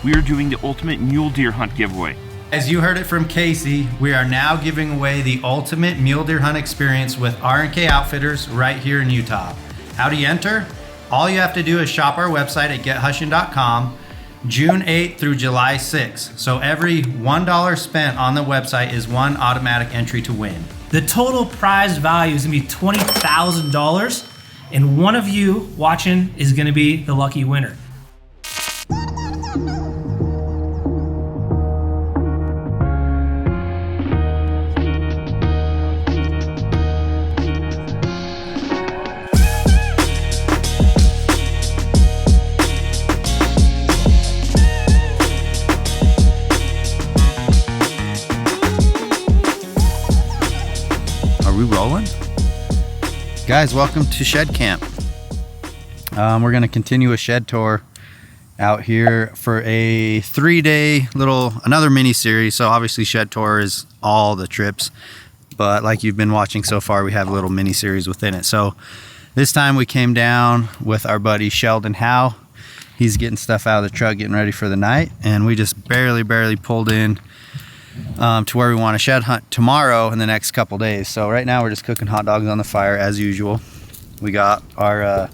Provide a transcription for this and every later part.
we are doing the ultimate mule deer hunt giveaway. As you heard it from Casey, we are now giving away the ultimate mule deer hunt experience with R&K Outfitters right here in Utah. How do you enter? All you have to do is shop our website at gethushin.com June 8th through July 6th. So every $1 spent on the website is one automatic entry to win. The total prize value is gonna be $20,000, and one of you watching is gonna be the lucky winner. We rolling? Guys, welcome to Shed Camp. We're going to continue a shed tour out here for a 3-day another mini series. So obviously shed tour is all the trips, but like you've been watching so far, we have a little mini series within it. So this time we came down with our buddy Sheldon Howe. He's getting stuff out of the truck, getting ready for the night, and we just barely pulled in to where we want to shed hunt tomorrow in the next couple days. So right now we're just cooking hot dogs on the fire as usual. We got our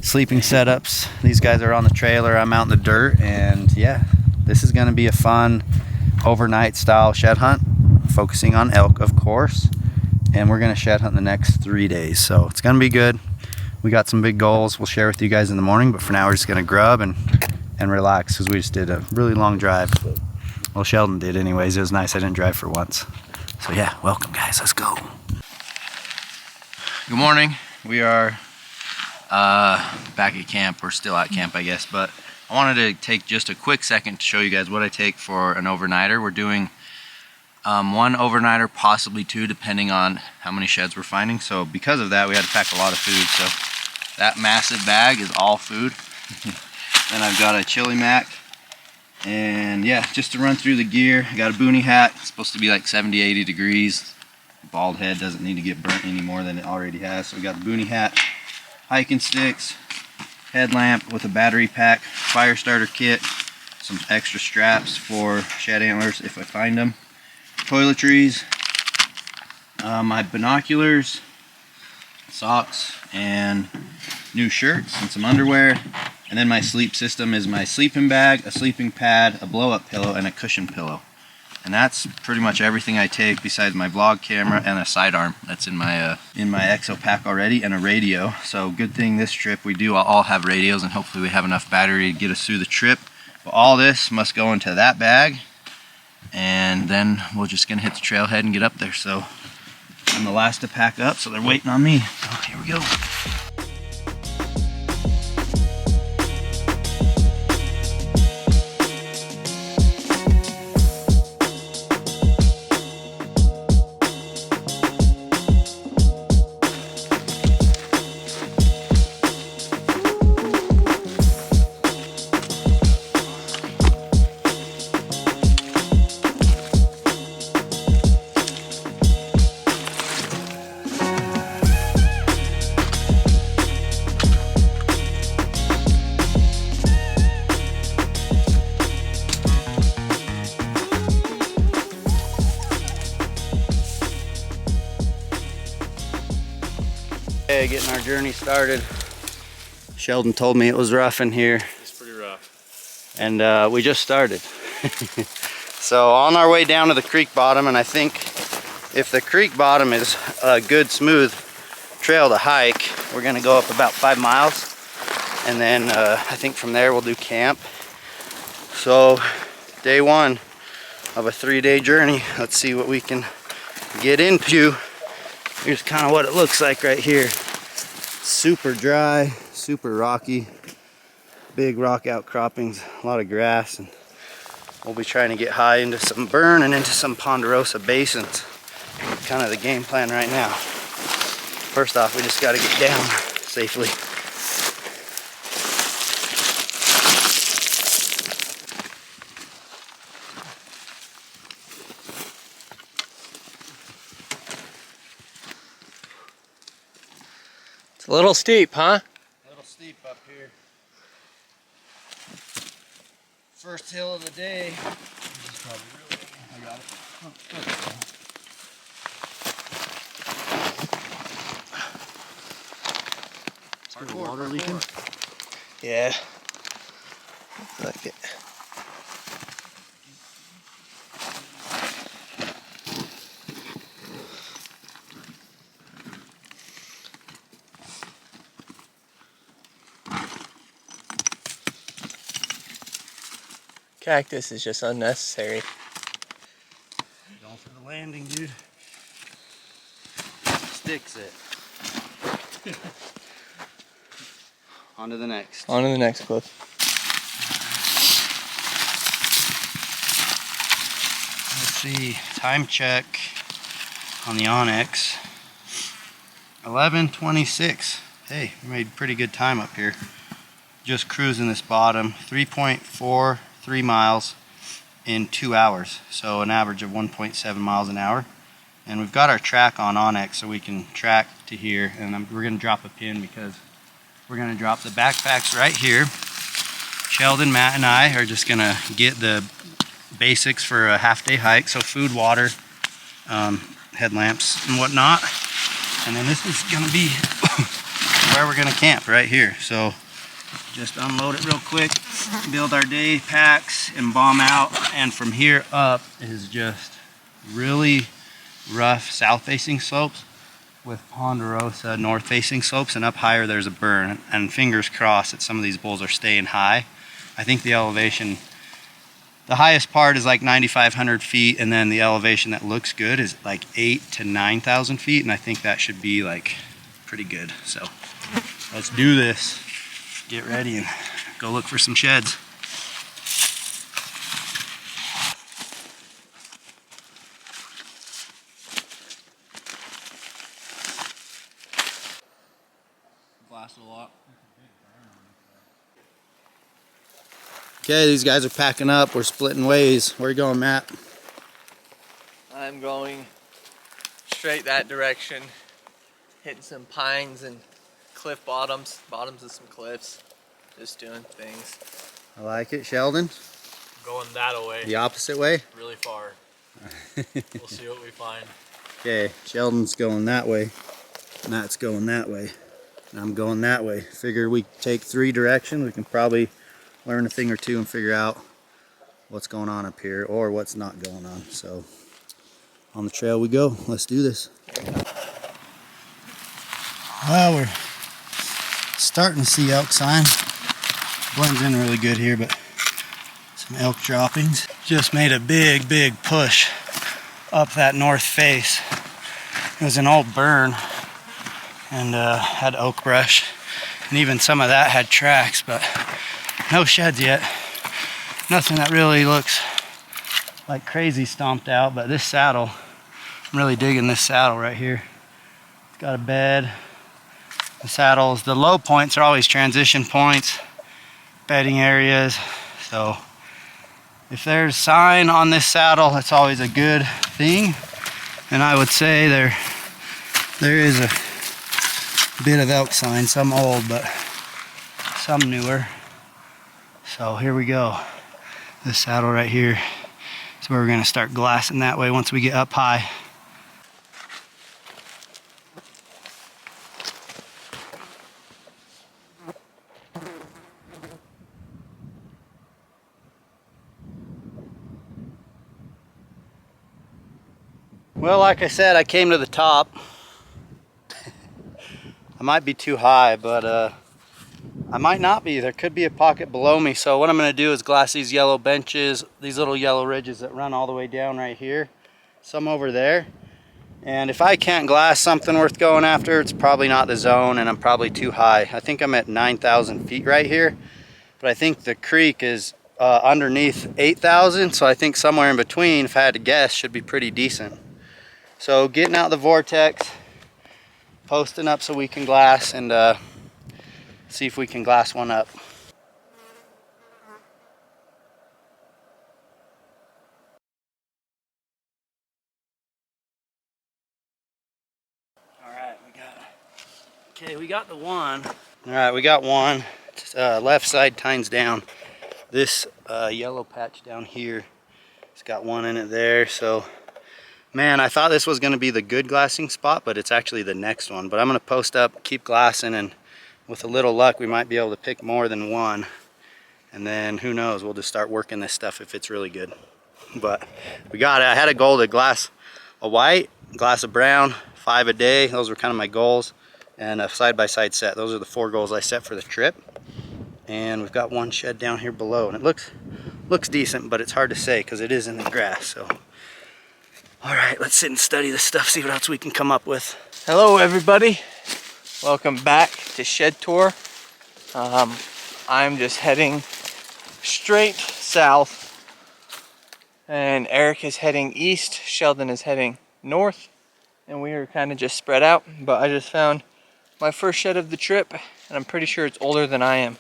sleeping setups. These guys are on the trailer, I'm out in the dirt, and yeah, this is going to be a fun overnight style shed hunt, focusing on elk of course, and we're going to shed hunt the next 3 days, so it's going to be good. We got some big goals we'll share with you guys in the morning, but for now we're just going to grub and relax because we just did a really long drive. Well, Sheldon did anyways. It was nice I didn't drive for once. So yeah, welcome guys, let's go. Good morning. We are back at camp. We're still at camp, I guess, but I wanted to take just a quick second to show you guys what I take for an overnighter. We're doing one overnighter, possibly two, depending on how many sheds we're finding. So because of that, we had to pack a lot of food. So that massive bag is all food. Then I've got a chili mac. And yeah, just to run through the gear, I got a boonie hat. It's supposed to be like 70-80 degrees. Bald head doesn't need to get burnt any more than it already has. So we got the boonie hat, hiking sticks, headlamp with a battery pack, fire starter kit, some extra straps for shed antlers if I find them, toiletries, my binoculars, socks, and new shirts and some underwear. And then my sleep system is my sleeping bag, a sleeping pad, a blow-up pillow, and a cushion pillow. And that's pretty much everything I take besides my vlog camera and a sidearm that's in my exo pack already, and a radio. So good thing this trip we do all have radios, and hopefully we have enough battery to get us through the trip. But all this must go into that bag, and then we're just gonna hit the trailhead and get up there. So I'm the last to pack up, so they're waiting on me. So here we go. Okay, getting our journey started. Sheldon told me it was rough in here. It's pretty rough. And we just started. So on our way down to the creek bottom, and I think if the creek bottom is a good smooth trail to hike, we're gonna go up about 5 miles. And then I think from there we'll do camp. So day one of a 3-day journey. Let's see what we can get into. Here's kind of what it looks like right here. Super dry, super rocky, big rock outcroppings, a lot of grass, and we'll be trying to get high into some burn and into some ponderosa basins. Kind of the game plan right now. First off, we just got to get down safely. It's a little steep, huh? A little steep up here. First hill of the day. This is probably really, I got it. Oh, parkour, water leaking? Yeah. Like it. Cactus is just unnecessary. Going for the landing, dude. Sticks it. On to the next. On to the next cliff. Let's see, time check on the Onyx. 11:26. Hey, we made pretty good time up here. Just cruising this bottom, 3.43 miles in 2 hours. So an average of 1.7 miles an hour. And we've got our track on Onyx so we can track to here. And we're gonna drop a pin because we're gonna drop the backpacks right here. Sheldon, Matt, and I are just gonna get the basics for a half-day hike. So food, water, headlamps and whatnot. And then this is gonna be where we're gonna camp right here. So just unload it real quick, build our day packs and bomb out. And from here up is just really rough south-facing slopes with ponderosa north-facing slopes, and up higher there's a burn. And fingers crossed that some of these bulls are staying high. I think the elevation, the highest part is like 9,500 feet, and then the elevation that looks good is like 8,000 to 9,000 feet, and I think that should be like pretty good. So let's do this. Get ready and go look for some sheds. Blast a lot. Okay, these guys are packing up. We're splitting ways. Where are you going, Matt? I'm going straight that direction, hitting some pines and cliff bottoms of some cliffs, just doing things. I like it. Sheldon? Going that way. The opposite way? Really far. We'll see what we find. Okay, Sheldon's going that way. Matt's going that way. And I'm going that way. Figure we take 3 directions. We can probably learn a thing or two and figure out what's going on up here or what's not going on. So on the trail we go. Let's do this. Well, we're starting to see elk sign. Blends in really good here, but some elk droppings. Just made a big push up that north face. It was an old burn and had oak brush, and even some of that had tracks, but no sheds yet. Nothing that really looks like crazy stomped out, but this saddle, I'm really digging this saddle right here. It's got a bed. The saddles, the low points are always transition points, bedding areas. So if there's sign on this saddle, it's always a good thing. And I would say there is a bit of elk sign, some old, but some newer. So here we go. This saddle right here is where we're gonna start glassing that way once we get up high. Well, like I said, I came to the top. I might be too high, but I might not be. There could be a pocket below me. So what I'm going to do is glass these yellow benches, these little yellow ridges that run all the way down right here, some over there. And if I can't glass something worth going after, it's probably not the zone and I'm probably too high. I think I'm at 9,000 feet right here, but I think the creek is underneath 8,000. So I think somewhere in between, if I had to guess, should be pretty decent. So getting out the vortex, posting up so we can glass, and see if we can glass one up. Alright, we got the one. Alright, we got one. Left side tines down. This yellow patch down here, it's got one in it there. So man, I thought this was going to be the good glassing spot, but it's actually the next one. But I'm going to post up, keep glassing, and with a little luck we might be able to pick more than one, and then who knows, we'll just start working this stuff if it's really good. But we got it. I had a goal to glass a white, glass a brown, 5 a day. Those were kind of my goals, and a side-by-side set. Those are the 4 goals I set for the trip. And we've got one shed down here below, and it looks decent, but it's hard to say because it is in the grass. So all right, let's sit and study this stuff, see what else we can come up with. Hello everybody, welcome back to Shed Tour. I'm just heading straight south, and Eric is heading east, Sheldon is heading north, and we are kind of just spread out. But I just found my first shed of the trip, and I'm pretty sure it's older than I am.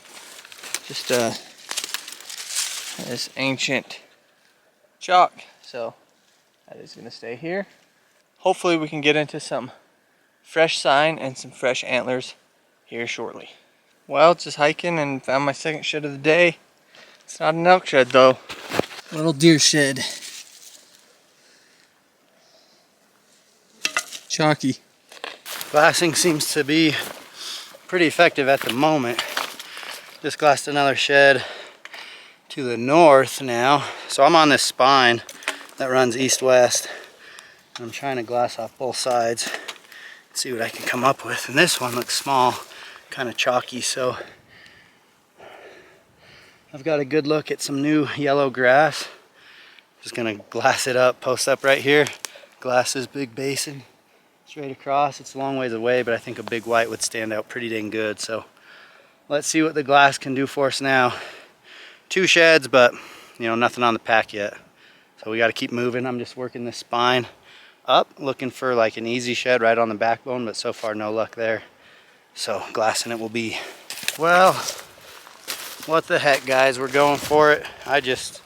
Just this ancient chalk, so that is gonna stay here. Hopefully we can get into some fresh sign and some fresh antlers here shortly. Well, just hiking and found my second shed of the day. It's not an elk shed though. Little deer shed. Chalky. Glassing seems to be pretty effective at the moment. Just glassed another shed to the north now. So I'm on this spine that runs east-west. I'm trying to glass off both sides, see what I can come up with. And this one looks small, kind of chalky, so I've got a good look at some new yellow grass. Just gonna glass it up, post up right here, glass this big basin straight across. It's a long ways away, but I think a big white would stand out pretty dang good. So let's see what the glass can do for us now. 2 sheds, but you know, nothing on the pack yet. So we got to keep moving. I'm just working this spine up, looking for like an easy shed right on the backbone, but so far no luck there. So glassing it will be. Well, what the heck, guys, we're going for it. I just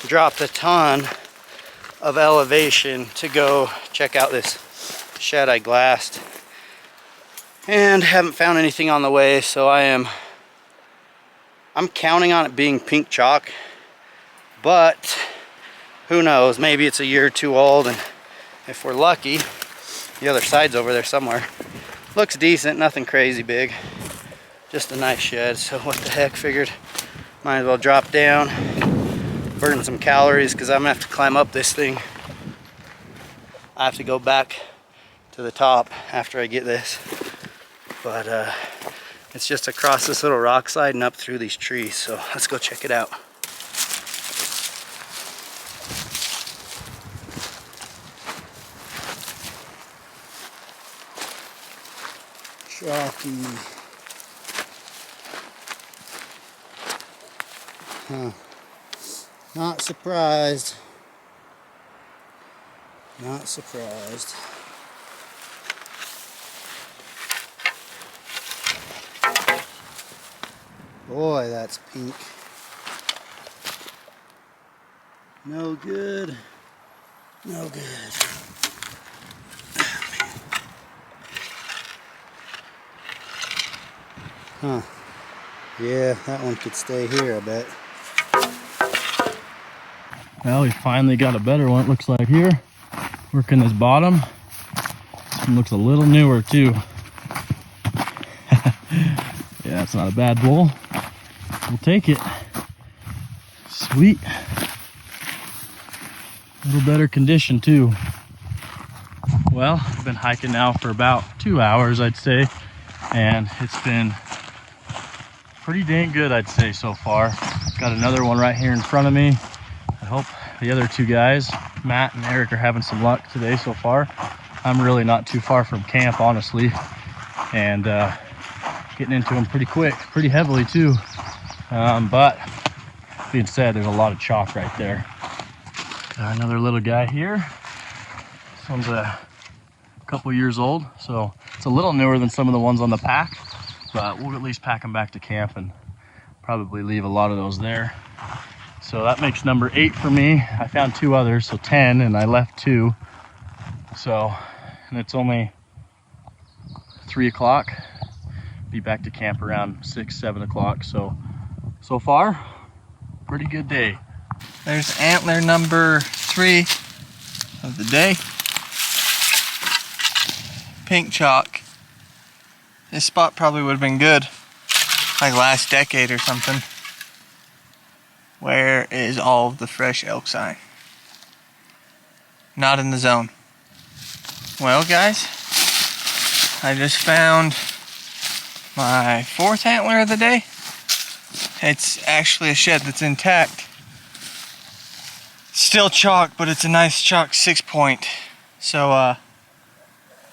dropped a ton of elevation to go check out this shed I glassed, and haven't found anything on the way. So I'm counting on it being pink chalk, but who knows, maybe it's a year or 2 old, and if we're lucky, the other side's over there somewhere. Looks decent, nothing crazy big, just a nice shed. So what the heck, figured might as well drop down, burn some calories, because I'm gonna have to climb up this thing. I have to go back to the top after I get this, but it's just across this little rock slide and up through these trees. So let's go check it out. Chalky. Huh. Not surprised. Not surprised. Boy, that's pink. No good. No good. Huh. Yeah, that one could stay here, I bet. Well, we finally got a better one, it looks like here. Working this bottom. This one looks a little newer too. Yeah, it's not a bad bowl. We'll take it. Sweet. A little better condition too. Well, I've been hiking now for about 2 hours, I'd say, and it's been pretty dang good, I'd say, so far. Got another one right here in front of me. I hope the other 2 guys, Matt and Eric, are having some luck today so far. I'm really not too far from camp, honestly, and getting into them pretty quick, pretty heavily too. But being said, there's a lot of chalk right there. Got another little guy here. This one's a couple years old, so it's a little newer than some of the ones on the pack, but we'll at least pack them back to camp and probably leave a lot of those there. So that makes number 8 for me. I found 2 others, so 10, and I left 2. So, and it's only 3 o'clock. Be back to camp around 6, 7 o'clock. So far, pretty good day. There's antler number 3 of the day. Pink chalk. This spot probably would have been good like last decade or something. Where is all of the fresh elk sign? Not in the zone. Well, guys, I just found my 4th antler of the day. It's actually a shed that's intact. Still chalk, but it's a nice chalk 6-point. So I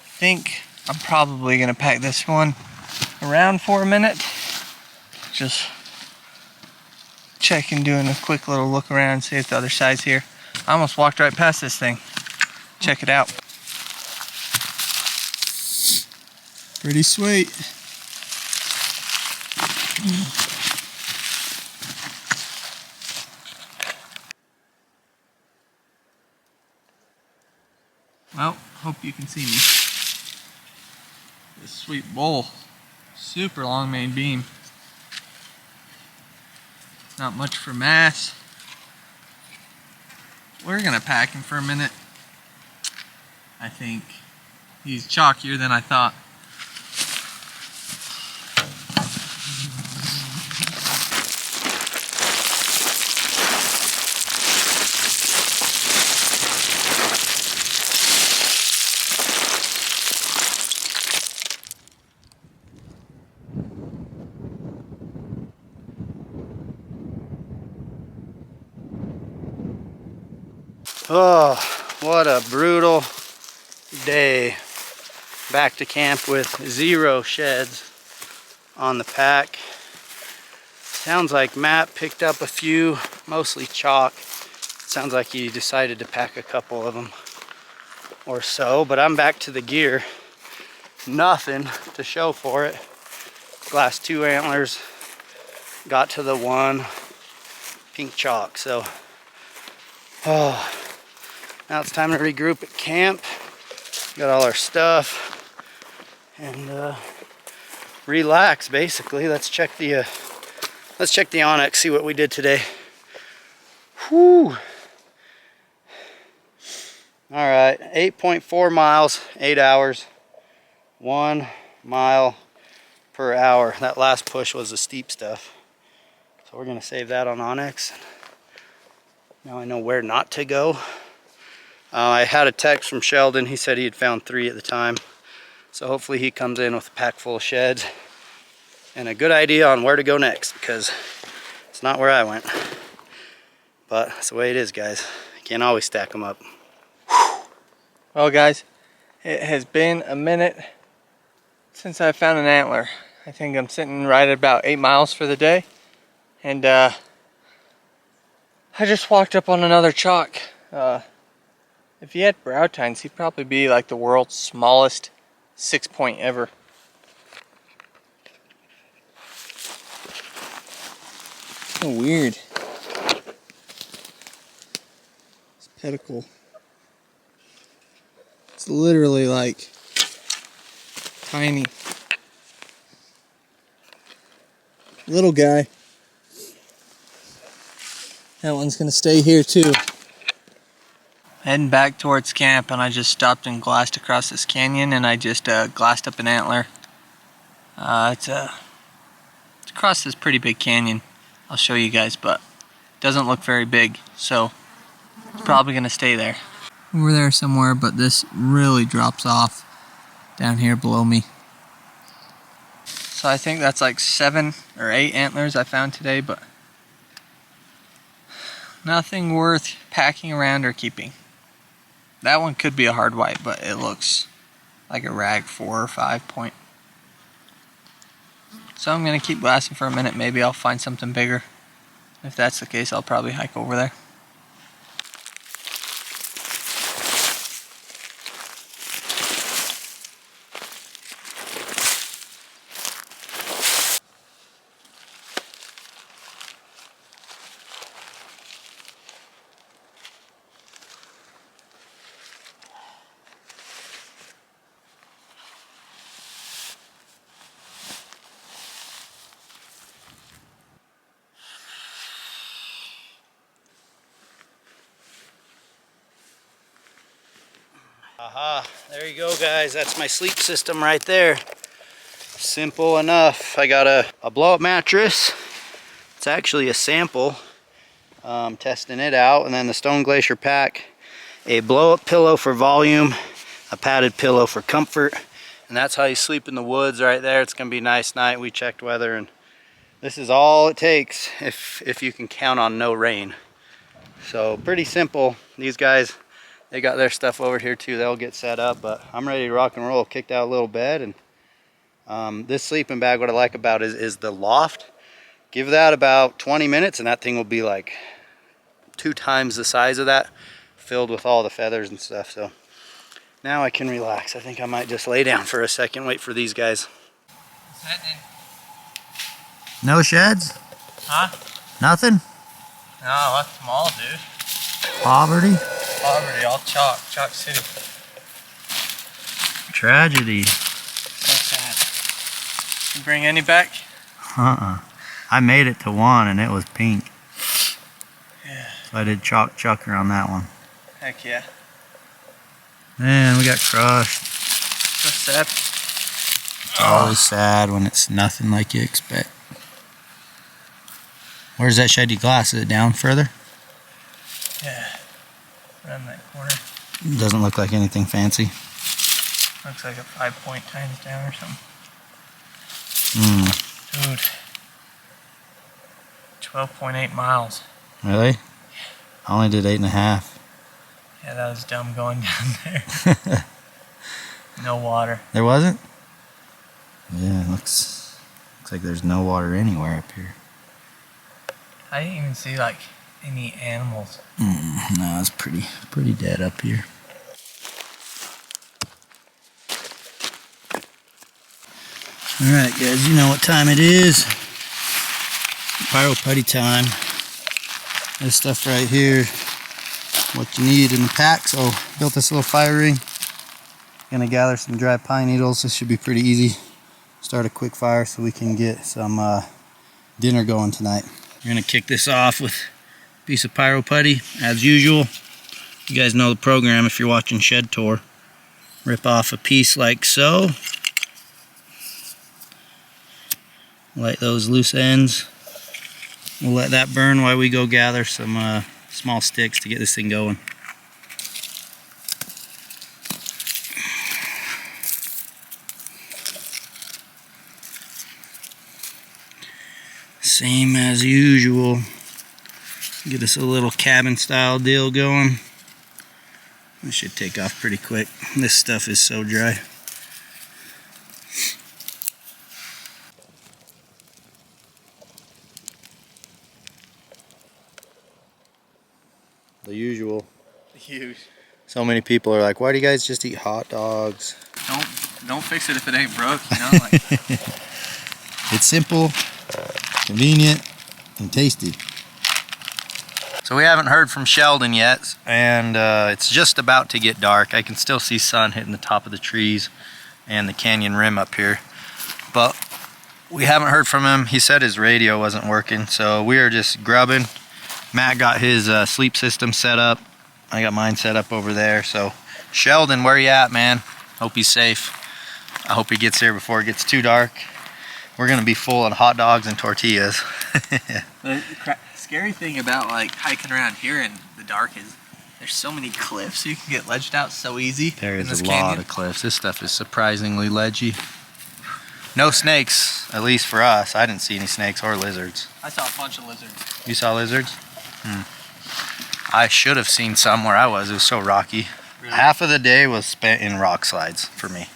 think I'm probably gonna pack this one around for a minute. Just checking, doing a quick little look around, see if the other side's here. I almost walked right past this thing. Check it out. Pretty sweet. Well, hope you can see me. This sweet bull. Super long main beam. Not much for mass. We're gonna pack him for a minute. I think he's chalkier than I thought. Oh, what a brutal day. Back to camp with 0 sheds on the pack. Sounds like Matt picked up a few, mostly chalk. Sounds like he decided to pack a couple of them or so, but I'm back to the gear. Nothing to show for it. Last 2 antlers got to the 1 pink chalk, so now it's time to regroup at camp. Got all our stuff and relax basically. Let's check the OnX, see what we did today. Whew. All right, 8.4 miles, 8 hours, 1 mile per hour. That last push was the steep stuff. So we're gonna save that on OnX. Now I know where not to go. I had a text from Sheldon. He said he had found 3 at the time. So hopefully he comes in with a pack full of sheds and a good idea on where to go next, because it's not where I went. But that's the way it is, guys. You can't always stack them up. Well, guys, it has been a minute since I found an antler. I think I'm sitting right at about 8 miles for the day. And I just walked up on another chalk. If he had brow tines, he'd probably be like the world's smallest 6-point ever. So weird. This pedicle. It's literally like tiny. Little guy. That one's gonna stay here too. Heading back towards camp, and I just stopped and glassed across this canyon, and I just glassed up an antler. It's across this pretty big canyon. I'll show you guys, but it doesn't look very big, so it's probably gonna stay there. Over there somewhere, but this really drops off down here below me. So I think that's like 7 or 8 antlers I found today, but nothing worth packing around or keeping. That one could be a hard white, but it looks like a rag 4 or 5 point. So I'm gonna keep glassing for a minute. Maybe I'll find something bigger. If that's the case, I'll probably hike over there. Aha, there you go guys, that's my sleep system right there. Simple enough. I got a blow-up mattress. It's actually a sample. Testing it out, and then the Stone Glacier pack, a blow-up pillow for volume, a padded pillow for comfort, and that's how you sleep in the woods right there. It's gonna be a nice night. We checked weather, and this is all it takes if you can count on no rain. So pretty simple. These guys, they got their stuff over here too. They'll get set up, but I'm ready to rock and roll. Kicked out a little bed, and this sleeping bag, what I like about it is the loft. Give that about 20 minutes and that thing will be like 2 times the size of that, filled with all the feathers and stuff. So now I can relax. I think I might just lay down for a second, wait for these guys. No sheds? Huh? Nothing? No, that's small, dude. Poverty? Poverty, all chalk city. Tragedy. So sad. You bring any back? I made it to one and it was pink. Yeah. So I did chucker on that one. Heck yeah. Man, we got crushed. So sad. It's always sad when it's nothing like you expect. Where's that shady glass? Is it down further? Yeah. Around that corner. Doesn't look like anything fancy. Looks like a 5-point times down or something. Dude. 12.8 miles. Really? I only did 8.5. Yeah, that was dumb going down there. No water. There wasn't? Yeah, looks like there's no water anywhere up here. I didn't even see like any animals. No, it's pretty dead up here. Alright guys, you know what time it is. Pyro putty time. This stuff right here, what you need in the pack. So built this little fire ring. Gonna gather some dry pine needles. This should be pretty easy. Start a quick fire so we can get some dinner going tonight. We're gonna kick this off with a piece of pyro putty as usual. You guys know the program if you're watching Shed Tour. Rip off a piece like so. Light those loose ends. We'll let that burn while we go gather some small sticks to get this thing going. Same as usual. Get us a little cabin style deal going. This should take off pretty quick. This stuff is so dry. The usual. Huge. So many people are like, why do you guys just eat hot dogs? Don't fix it if it ain't broke, you know? Like, It's simple, convenient, and tasty. So we haven't heard from Sheldon yet, and it's just about to get dark. I can still see sun hitting the top of the trees and the canyon rim up here. But we haven't heard from him. He said his radio wasn't working, so we are just grubbing. Matt got his sleep system set up. I got mine set up over there. So Sheldon, where you at, man? Hope he's safe. I hope he gets here before it gets too dark. We're gonna be full on hot dogs and tortillas. the scary thing about like hiking around here in the dark is there's so many cliffs you can get ledged out so easy. There is in this a lot canyon. of cliffs. This stuff is surprisingly ledgy. No snakes, at least for us. I didn't see any snakes or lizards. I saw a bunch of lizards. You saw lizards? I should have seen some where I was. It was so rocky. Really? Half of the day was spent in rock slides for me.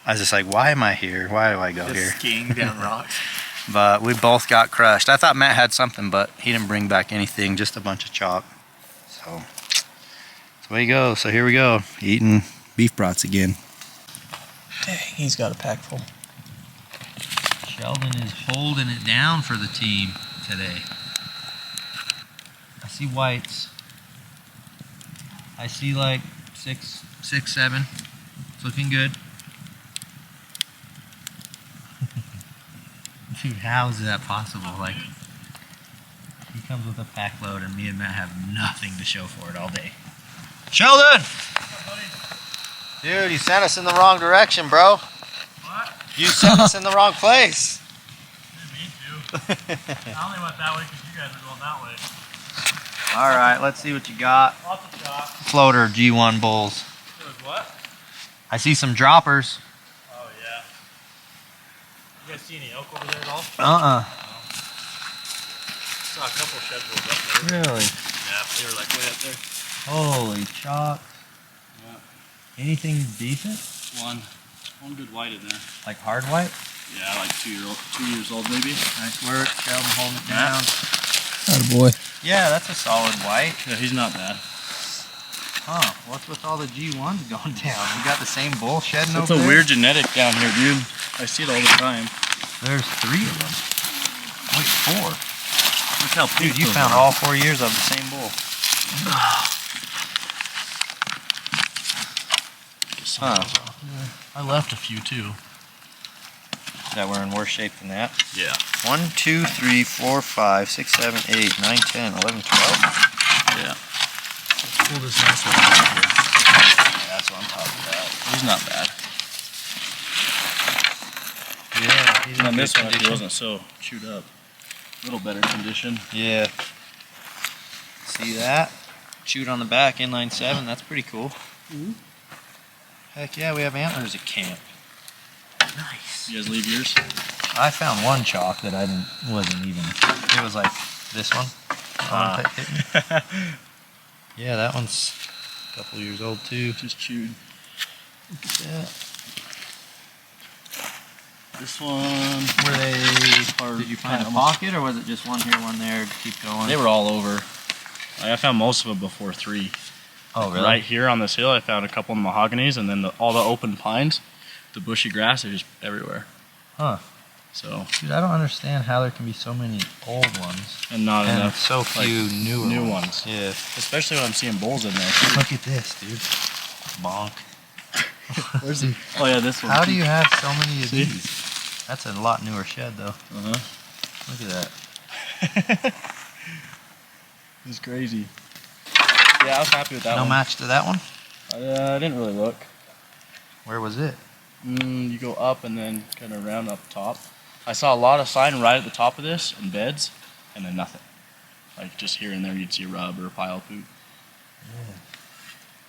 I was just like, why am I here? Why do I go Just here? skiing down rocks. But we both got crushed. I thought Matt had something, but he didn't bring back anything, just a bunch of chalk. So that's the way you go. So here we go, eating beef brats again. Dang, he's got a pack full. Sheldon is holding it down for the team today. I see whites. I see like six, 7. It's looking good. Dude, how is that possible? Like, he comes with a pack load and me and Matt have nothing to show for it all day. Sheldon! Dude, you sent us in the wrong direction, bro. What? You sent us in the wrong place. Didn't mean to. I only went that way because you guys were going that way. All right, let's see what you got. Lots of shots. Floater G1 bulls. It was what? I see some droppers. Oh, yeah. You guys see any elk over there at all? Saw a couple shed bulls up there. Really? Yeah, they were like way up there. Holy chalk. Yeah. Anything decent? One good white in there. Like hard white? Yeah, like 2 years old maybe. Nice work, Sheldon holding it down. Attaboy. Yeah, that's a solid white. Yeah, he's not bad. Huh, what's with all the G1s going down? We got the same bull shedding It's over a there? weird genetic down here, dude. I see it all the time. There's 3 of them. Wait, 4. Look how Dude, you found all 4 years of the same bull. Huh. I left a few too. That we're in worse shape than that. Yeah. 1, 2, 3, 4, 5, 6, 7, 8, 9, 10, 11, 12. Yeah. Pull this nice one out here. Yeah, that's what I'm talking about. He's not bad. Yeah, he's in On good this one, if he condition. wasn't so chewed up. A little better condition. Yeah. See that? Chewed on the back, inline 7. That's pretty cool. Heck yeah, we have antlers at camp. Nice. You guys leave yours? I found one chalk that wasn't even. It was like this one. Yeah, that one's a couple years old too. Just chewed. Look at that. This one. Were they? Did you find a almost- pocket, or was it just one here, one there to keep going? They were all over. I found most of them before 3. Oh, really? Right here on this hill, I found a couple of mahoganies, and then all the open pines, the bushy grass, are just everywhere. Huh. So, Dude, I don't understand how there can be so many old ones and not and enough so few new ones. Yeah. Especially when I'm seeing bulls in there. Too. Look at this, dude. Bonk. Where's the? Oh yeah, this one. How do you have so many of See? these? That's a lot newer shed, though. Uh huh. Look at that. It's crazy. Yeah, I was happy with that No one. match to that one? I didn't really look. Where was it? You go up and then kind of around up top. I saw a lot of sign right at the top of this and beds, and then nothing. Like just here and there, you'd see a rub or a pile of poop. Yeah.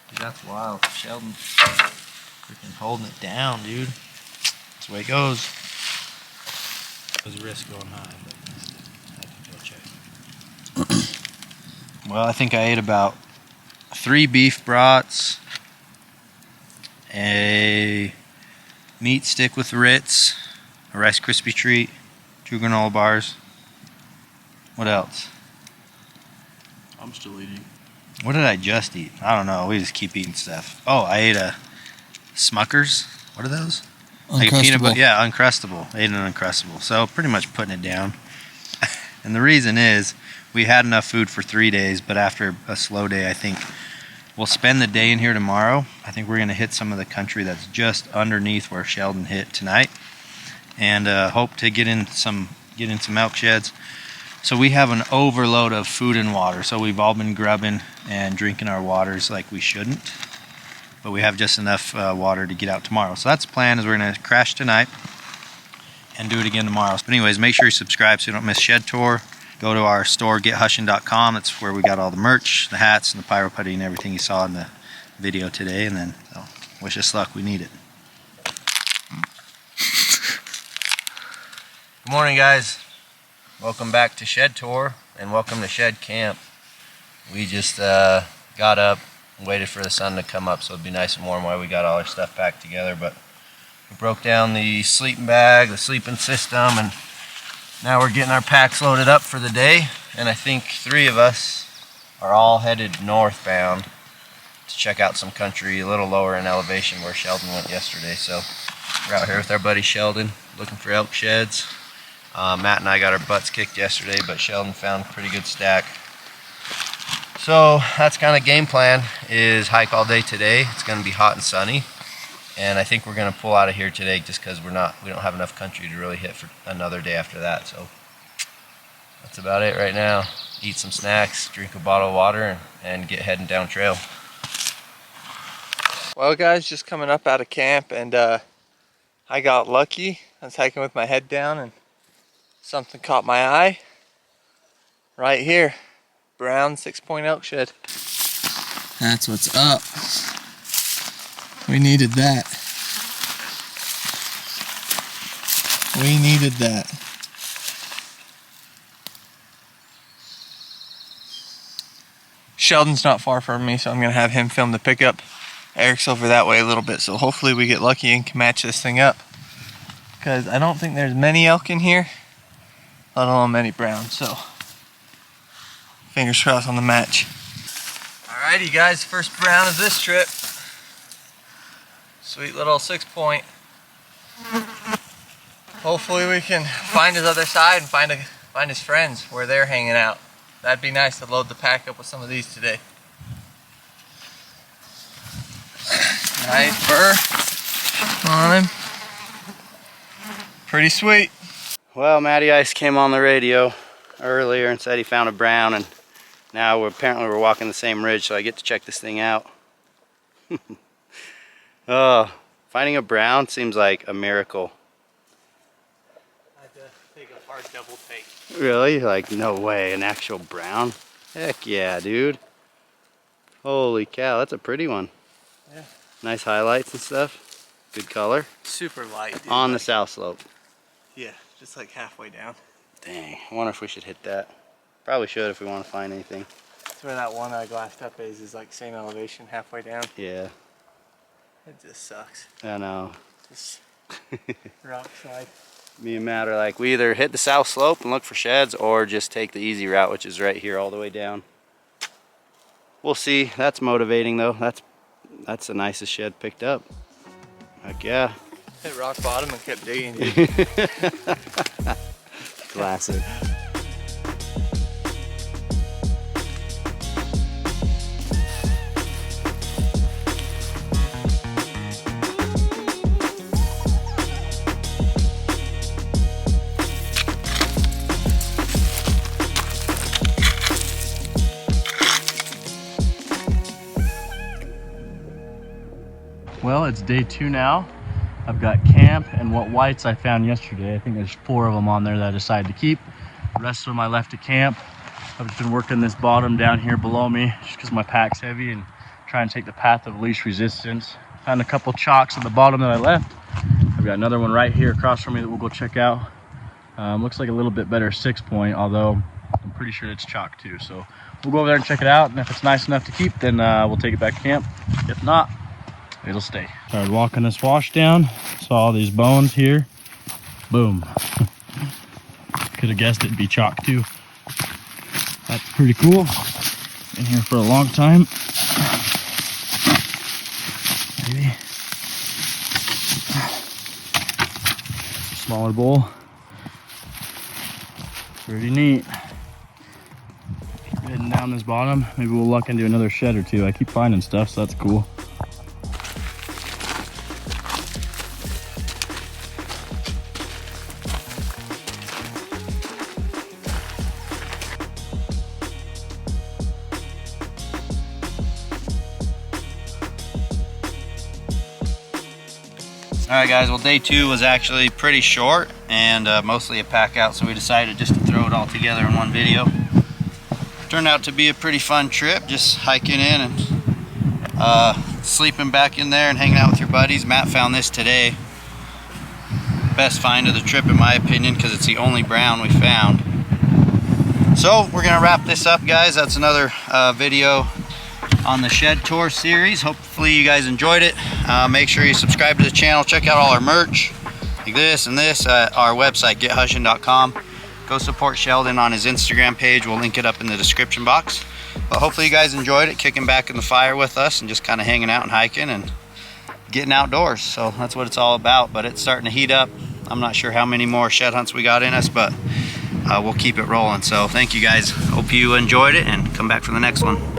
Dude, that's wild. Sheldon freaking holding it down, dude. That's the way it goes. There's a risk going high, but I can go check. Well, I think I ate about 3 beef brats, a meat stick with Ritz, a Rice Krispie treat, 2 granola bars. What else? I'm still eating. What did I just eat? I don't know. We just keep eating stuff. Oh, I ate a Smuckers. What are those? Like a peanut butter. Yeah, Uncrustable. I ate an Uncrustable. So pretty much putting it down. And the reason is we had enough food for 3 days, but after a slow day, I think we'll spend the day in here tomorrow. I think we're going to hit some of the country that's just underneath where Sheldon hit tonight, and hope to get in some elk sheds. So we have an overload of food and water. So we've all been grubbing and drinking our waters like we shouldn't, but we have just enough water to get out tomorrow. So that's the plan, is we're going to crash tonight and do it again tomorrow. But anyways, make sure you subscribe so you don't miss Shed Tour. Go to our store, gethushin.com. That's where we got all the merch, the hats, and the pyro putty and everything you saw in the video today. And then, wish us luck. We need it. Good morning, guys. Welcome back to Shed Tour, and welcome to Shed Camp. We just got up and waited for the sun to come up so it'd be nice and warm while we got all our stuff packed together. But we broke down the sleeping bag, the sleeping system, and now we're getting our packs loaded up for the day. And I think 3 of us are all headed northbound to check out some country a little lower in elevation where Sheldon went yesterday. So we're out here with our buddy Sheldon looking for elk sheds. Matt and I got our butts kicked yesterday, but Sheldon found a pretty good stack. So that's kind of game plan, is hike all day today. It's going to be hot and sunny, and I think we're going to pull out of here today just because we don't have enough country to really hit for another day after that. So that's about it right now. Eat some snacks, drink a bottle of water, and get heading down trail. Well guys, just coming up out of camp, and I got lucky. I was hiking with my head down and something caught my eye. Right here, brown 6-point elk shed. That's what's up. We needed that. We needed that. Sheldon's not far from me, so I'm gonna have him film the pickup. Eric's over that way a little bit, so hopefully we get lucky and can match this thing up. Because I don't think there's many elk in here, let alone many brown, so fingers crossed on the match. Alrighty guys, first brown of this trip. Sweet little 6-point. Hopefully we can find his other side and find his friends where they're hanging out. That'd be nice to load the pack up with some of these today. Nice burr on him. Pretty sweet. Well, Matty Ice came on the radio earlier and said he found a brown, and now apparently we're walking the same ridge, so I get to check this thing out. Finding a brown seems like a miracle. I had to take a hard double take. Really? Like, no way, an actual brown? Heck yeah, dude. Holy cow, that's a pretty one. Yeah. Nice highlights and stuff. Good color. Super light, dude. On the south slope. Yeah, just like halfway down. Dang, I wonder if we should hit that. Probably should if we want to find anything. That's where that one I glassed up is like same elevation, halfway down. Yeah. It just sucks. I know. Just rock slide. Me and Matt are like, we either hit the south slope and look for sheds, or just take the easy route, which is right here all the way down. We'll see. That's motivating though. That's the nicest shed picked up. Heck yeah. Hit rock bottom and kept digging, dude. Classic. Well, it's day 2 now. I've got camp and what whites I found yesterday. I think there's 4 of them on there that I decided to keep. The rest of them I left to camp. I've just been working this bottom down here below me just because my pack's heavy and trying to take the path of least resistance. Found a couple chalks at the bottom that I left. I've got another one right here across from me that we'll go check out. Looks like a little bit better 6-point, although I'm pretty sure it's chalk too. So we'll go over there and check it out, and if it's nice enough to keep, then we'll take it back to camp. If not, it'll stay. Started walking this wash down, saw all these bones here. Boom. Could have guessed it'd be chalk too. That's pretty cool. Been here for a long time. Maybe. Smaller bowl. Pretty neat. Heading down this bottom. Maybe we'll luck into another shed or two. I keep finding stuff, so that's cool. Alright guys, well day 2 was actually pretty short and mostly a pack out, so we decided just to throw it all together in one video. Turned out to be a pretty fun trip, just hiking in and sleeping back in there and hanging out with your buddies. Matt found this today. Best find of the trip in my opinion, because it's the only brown we found. So we're gonna wrap this up guys. That's another video on the Shed Tour series. Hopefully you guys enjoyed it. Make sure you subscribe to the channel. Check out all our merch like this and this at our website, gethushin.com. Go support Sheldon on his Instagram page. We'll link it up in the description box. But hopefully you guys enjoyed it, kicking back in the fire with us and just kind of hanging out and hiking and getting outdoors. So that's what it's all about. But it's starting to heat up. I'm not sure how many more shed hunts we got in us, but we'll keep it rolling. So thank you guys. Hope you enjoyed it and come back for the next one.